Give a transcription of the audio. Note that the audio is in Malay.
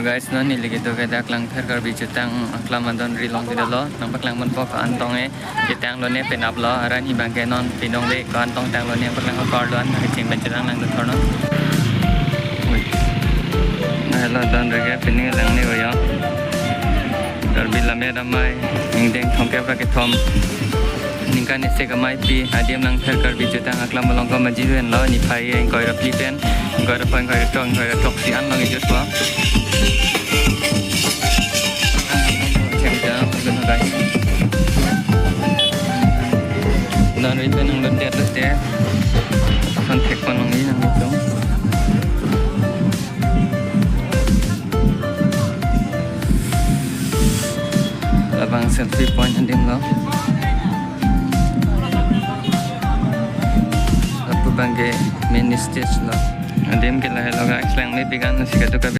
guys no ni lagi tu kita kelang ter bi cutang kelang mandon rilong tidak lo nampak kelang man pok antong cutang lo ne penap lo aran hi bangke non pinong de ko antong tang lo ne kelang kor don cing ben cutang lang tu no nah lo don rege pining lang ni yo bi lame ramai ning deng thong ke ke thom ningkan ese kamai pi adiam lang ter bi cutang aklam long ko majiduen lo ni phai en ko ra pi pen ko ra phai ko ra tok si an lo ni jut ko guys dan itu nang ledet kontak panong ini nang itu labang selfie point andim lo apa bangge main stage lo andim ke lah lo guys lang ni pigan nasi katu